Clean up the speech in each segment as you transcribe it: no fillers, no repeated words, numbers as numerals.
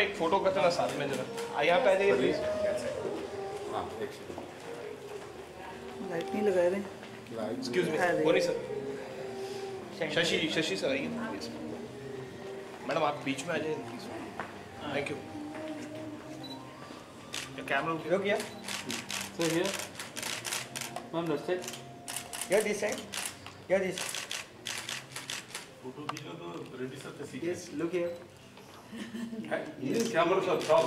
पे एक फोटो करते ना साथ में जरा, यहाँ पे आ जाइए प्लीज। हाँ, लाइट नहीं लगा रहे। एक्सक्यूज मी बोलिए सर। शशि सर आइए प्लीज। मैडम आप बीच में आ जाइए प्लीज। Thank you. कैमरा रुक गया So here, ma'am, that's it. Yeah, this side. Yeah, this. Photo दिया तो रेडी सर तैसी Yes, look here. Camera sir top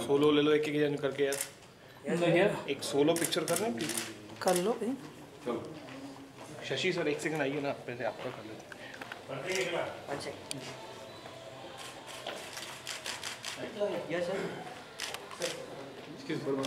solo ले लो एक जन करके यार। So here, एक सोलो पिक्चर कर रहे हैं प्लीज। कर लो भाई। चलो शशि सर एक सेकंड आइए ना, पहले आपका कर लेते हैं। अच्छा। Yes, sir. Excuse for ma'am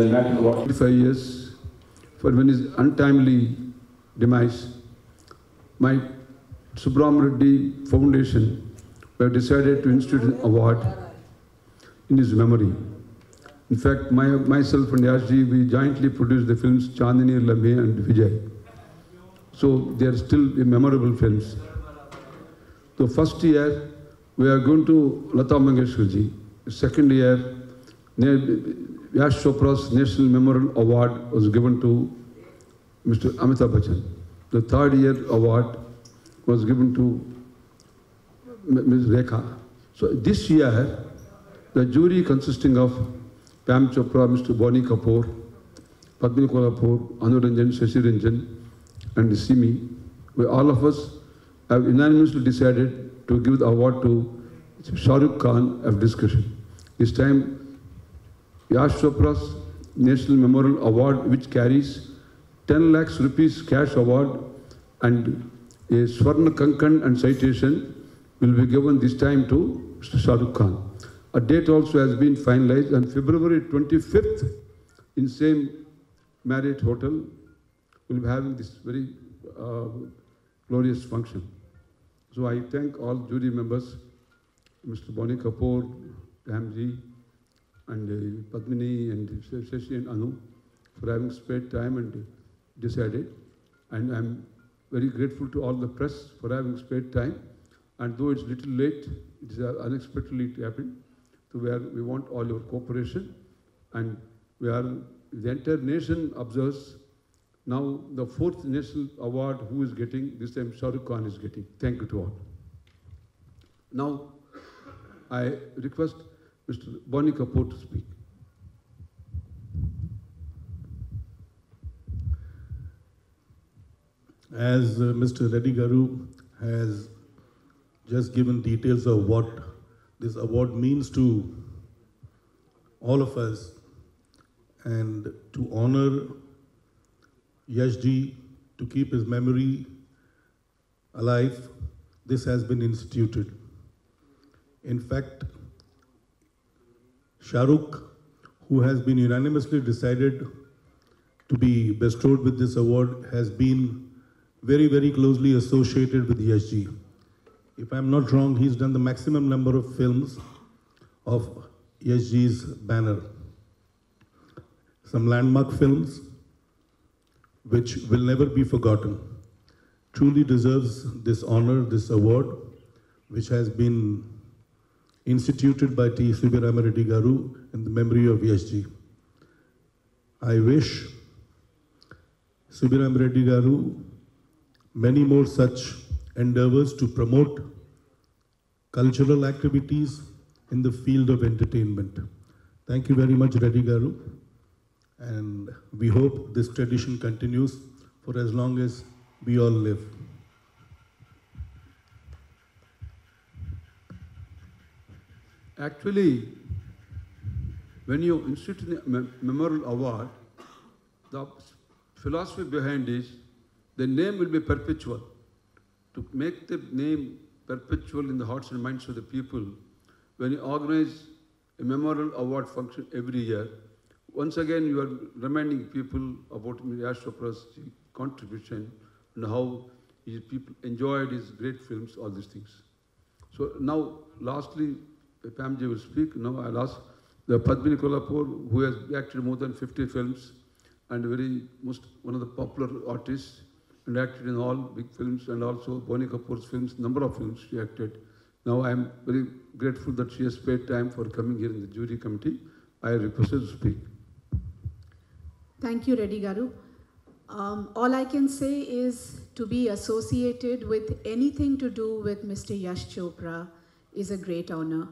About 45 years for when his untimely demise, my Subram Reddy Foundation have decided to institute an award in his memory. In fact, myself and Yashji, we jointly produced the films Chandini, Lamhe and Vijay. So they are still memorable films. The first year, we are going to Lata Mangeshkar ji. Second year, Yash Chopra's National Memorial Award was given to Mr. Amitabh Bachchan. The third year award was given to Ms. Rekha. So this year, the jury consisting of Pam Chopra, Mr. Bonnie Kapoor, Padmini Kolhapur, Anu Ranjan, Shashi Ranjan, and Simi, where all of us have unanimously decided to give the award to Shah Rukh Khan of discussion. This time, Yash Chopra's National Memorial Award, which carries 10 lakhs rupees cash award and a Swarna Kankan and citation will be given this time to Mr. Shah Rukh Khan. A date also has been finalized on February 25th in same Marriott Hotel. We'll be having this very glorious function. So I thank all jury members, Mr. Bonnie Kapoor, Ramji, and Padmini, and Shashi and Anu, for having spared time and decided. And I'm very grateful to all the press for having spared time. And though it's a little late, it is unexpectedly it happened, to where we want all your cooperation. And the entire nation observes. Now the 4th national award who is getting, this time Shah Rukh Khan is getting. Thank you to all. Now I request Mr. Bonnie Kapoor to speak. As Mr. Reddy Garu has just given details of what this award means to all of us, and to honor Yashji, to keep his memory alive, this has been instituted. In fact, Shah Rukh, who has been unanimously decided to be bestowed with this award, has been very, very closely associated with Yashji. If I'm not wrong, he's done the maximum number of films of Yashji's banner. Some landmark films which will never be forgotten. Truly deserves this honor, this award, which has been instituted by T. Subirama Reddy Garu in the memory of Yashji. I wish Subirama Reddy Garu many more such endeavors to promote cultural activities in the field of entertainment. Thank you very much, Reddy Garu. And we hope this tradition continues for as long as we all live. Actually, when you institute a memorial award, the philosophy behind is the name will be perpetual. To make the name perpetual in the hearts and minds of the people, when you organize a memorial award function every year, once again you are reminding people about Yash Chopra's contribution and how his people enjoyed his great films, all these things. So now, lastly, Pamji will speak. Now I'll ask the Padmini Kolhapur, who has acted more than 50 films and one of the popular artists, and acted in all big films, and also Bonnie Kapoor's films, number of films she acted. Now I am very grateful that she has spared time for coming here in the jury committee. I request her to speak. Thank you, Reddy Garu. All I can say is to be associated with anything to do with Mr. Yash Chopra is a great honor.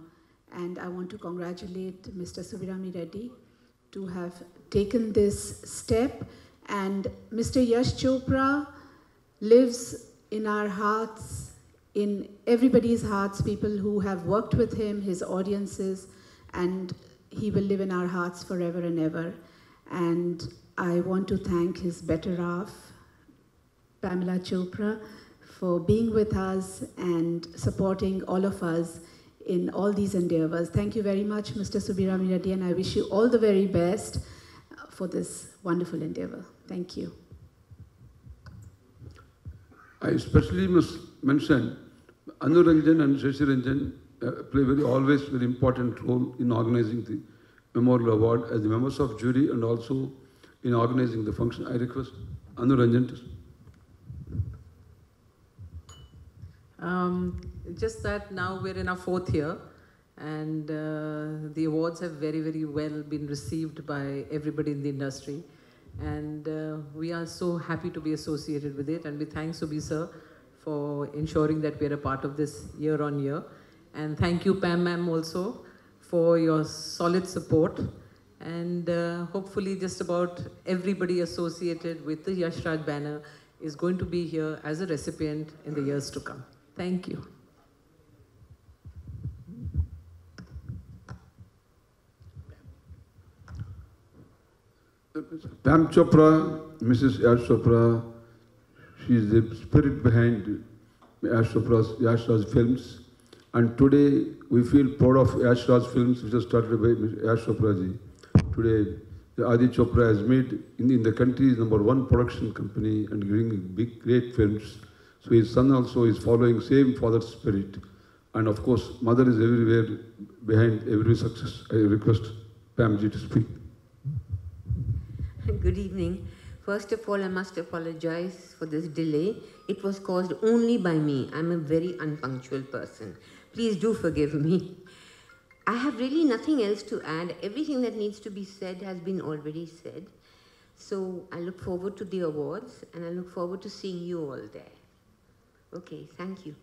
And I want to congratulate Mr. Subirama Reddy to have taken this step. And Mr. Yash Chopra lives in our hearts, in everybody's hearts, people who have worked with him, his audiences, and he will live in our hearts forever and ever. And I want to thank his better half, Pamela Chopra, for being with us and supporting all of us in all these endeavors. Thank you very much, Mr. Subirama Reddy, and I wish you all the very best for this wonderful endeavor. Thank you. I especially must mention Anu Ranjan and Shashi Ranjan play always very important role in organizing the Memorial Award as the members of jury and also in organizing the function. I request Anu Ranjan to speak. Just that now we're in our 4th year, and the awards have very, very well been received by everybody in the industry. And we are so happy to be associated with it, and we thank Subi sir for ensuring that we're a part of this year on year. And thank you, Pam ma'am, also for your solid support. And hopefully just about everybody associated with the Yash Raj banner is going to be here as a recipient in the years to come. Thank you. Pam Chopra, Mrs. Yash Chopra, She is the spirit behind Yash Raj's films. And today we feel proud of Yash Raj films, which was started by Yash Chopra ji. Today, Adi Chopra has made in the country #1 production company and doing big, great films. So his son also is following same father's spirit. And of course, mother is everywhere behind every success. I request Pam ji to speak. Good evening. First of all, I must apologize for this delay. It was caused only by me. I'm a very unpunctual person. Please do forgive me. I have really nothing else to add. Everything that needs to be said has been already said. So I look forward to the awards and I look forward to seeing you all there. Okay, thank you.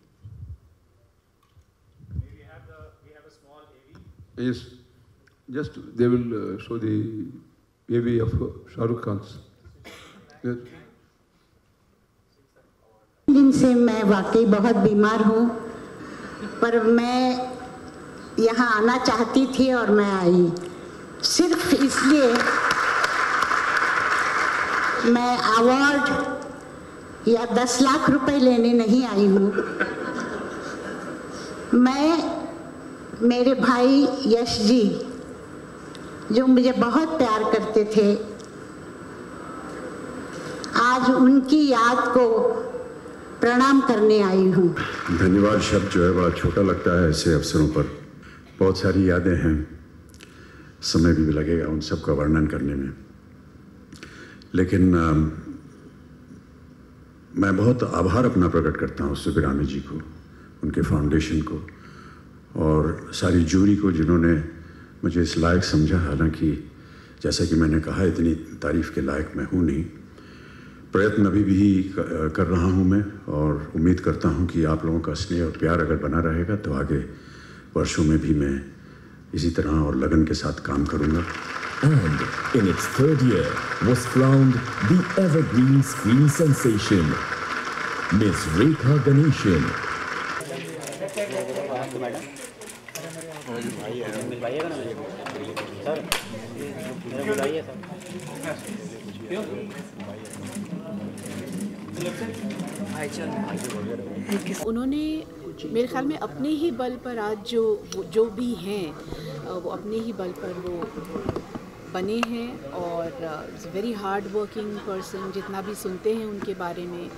We have a small AV. Yes, just they will show the AV of Shah Rukh Khan's. Yes. दिन से मैं वाकई बहुत बीमार हूँ, पर मैं यहाँ आना चाहती थी और मैं आई सिर्फ इसलिए। मैं अवार्ड या 10 लाख रुपए लेने नहीं आई हूँ। मैं मेरे भाई यश जी जो मुझे बहुत प्यार करते थे, आज उनकी याद को प्रणाम करने आई हूँ। धन्यवाद शब्द जो है बड़ा छोटा लगता है ऐसे अवसरों पर। बहुत सारी यादें हैं, समय भी लगेगा उन सब का वर्णन करने में, लेकिन मैं बहुत आभार अपना प्रकट करता हूँ सुबीरामी जी को, उनके फाउंडेशन को और सारी जूरी को जिन्होंने मुझे इस लायक समझा। हालांकि जैसा कि मैंने कहा इतनी तारीफ़ के लायक मैं हूँ नहीं। प्रयत्न अभी भी कर रहा हूँ मैं और उम्मीद करता हूँ कि आप लोगों का स्नेह और प्यार अगर बना रहेगा तो आगे वर्षों में भी मैं इसी तरह और लगन के साथ काम करूँगा। And in its third year was crowned the evergreen screen sensation, Miss Rekha Ganeshan. उन्होंने मेरे ख्याल में अपने ही बल पर आज जो भी हैं वो अपने ही बल पर वो बने हैं और वेरी हार्ड वर्किंग पर्सन। जितना भी सुनते हैं उनके बारे में,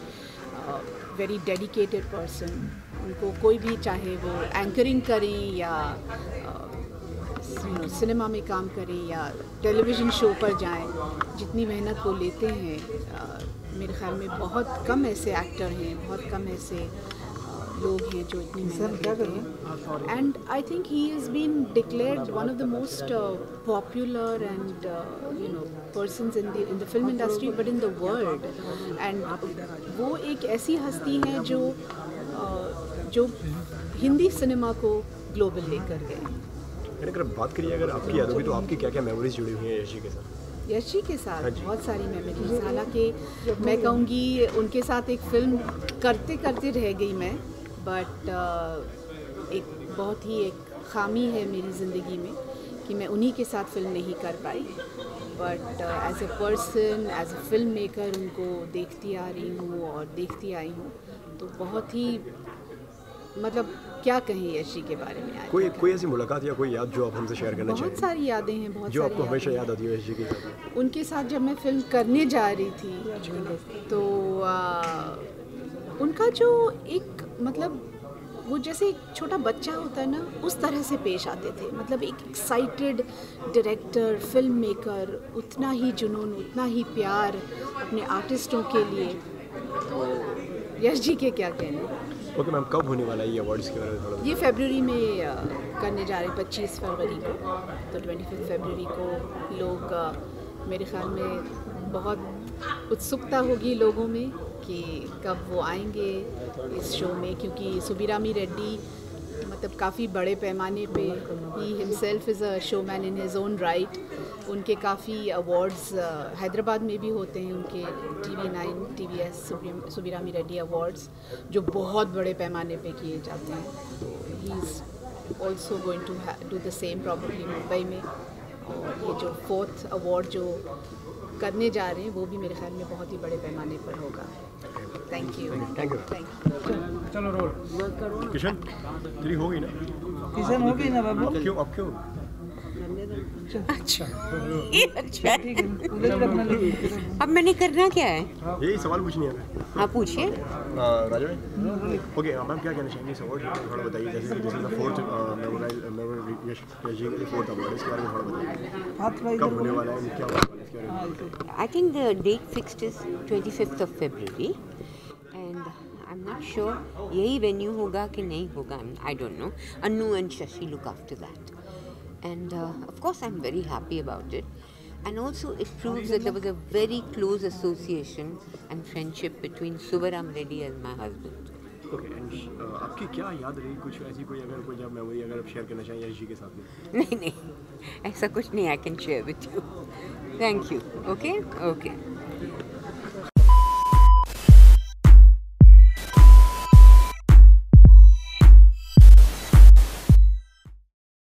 वेरी डेडिकेटेड पर्सन। उनको कोई भी चाहे वो एंकरिंग करें या सिनेमा में काम करें या टेलीविज़न शो पर जाएं, जितनी मेहनत वो लेते हैं, मेरे ख्याल में बहुत कम ऐसे एक्टर हैं, बहुत कम ऐसे लोग हैं जो इतनी मेहनत करते हैं। And I think he is been declared one of the most popular and persons in the film industry but in the world. And वो एक ऐसी हस्ती हैं जो हिंदी सिनेमा को ग्लोबल लेकर गए। अगर बात करिए अगर आपकी यादों की, तो आपकी क्या क्या मेमोरीज जुड़ी हुई हैं यश जी के साथ? यश जी के साथ बहुत सारी मेमोरीज। हालांकि मैं कहूँगी उनके साथ एक फ़िल्म करते करते रह गई मैं, बट एक बहुत ही एक खामी है मेरी ज़िंदगी में कि मैं उन्हीं के साथ फ़िल्म नहीं कर पाई। But as a person, as a film maker उनको देखती आ रही हूँ और देखती आई हूँ, तो बहुत ही मतलब क्या कहें यश जी के बारे में। कोई ऐसी मुलाकात या कोई याद जो आप हमसे शेयर करना चाहें? बहुत सारी यादें हैं, बहुत जो सारी आपको हमेशा याद आती है यश जी के साथ। उनके साथ जब मैं फिल्म करने जा रही थी तो उनका जो एक मतलब वो जैसे एक छोटा बच्चा होता है ना, उस तरह से पेश आते थे। मतलब एक एक्साइटेड डायरेक्टर, फिल्म मेकर, उतना ही जुनून, उतना ही प्यार अपने आर्टिस्टों के लिए। तो यश जी के क्या कहने। ओके मैम, कब होने वाला है ये अवार्ड्स के बारे में थोड़ा? ये फरवरी में करने जा रहे हैं, 25 फरवरी को। तो 25 फरवरी को लोग मेरे ख्याल में बहुत उत्सुकता होगी लोगों में कि कब वो आएंगे इस शो में, क्योंकि सुबीरामी रेड्डी मतलब काफ़ी बड़े पैमाने पे, he himself is a showman in his own right. उनके काफ़ी अवार्ड्स हैदराबाद में भी होते हैं, उनके TV9 TVS सुबीरामी रेड्डी अवार्ड्स, जो बहुत बड़े पैमाने पे किए जाते हैं। तो he is also going to do the same probably Mumbai में। और ये जो 4th अवार्ड जो करने जा रहे हैं वो भी मेरे ख्याल में बहुत ही बड़े पैमाने पर होगा। Thank you. Thank you. चलो रोल। किशन तेरी हो गई ना? किशन हो गई ना बाबू? अब क्यों? अच्छा ये अच्छा है। अब मैंने करना क्या है? यही सवाल पूछनी है। हाँ पूछिए। राजा भाई ओके मैम क्या कहना चाहेंगे इस अवार्ड थोड़ा बताइए जैसे this is the fourth Yash ji के फोर्थ अवार्ड इसके बारे में थोड़ा बताइए कब होने वाला है क्या होने वाला है इसके बारे में? I think the date fixed is 25th of February and I'm not sure यही venue होगा कि नहीं होगा I don't know. Anu and Shashi look after that and of course I'm very happy about it and also it proves that there was a very close association and friendship between Subaram Reddy and my husband. Okay and आपकी क्या याद रही कुछ ऐसी कोई अगर कोई जब मेमोरी अगर आप शेयर करना चाहें यश जी के साथ में? नहीं ऐसा कुछ नहीं I can share with you. Thank you. Okay.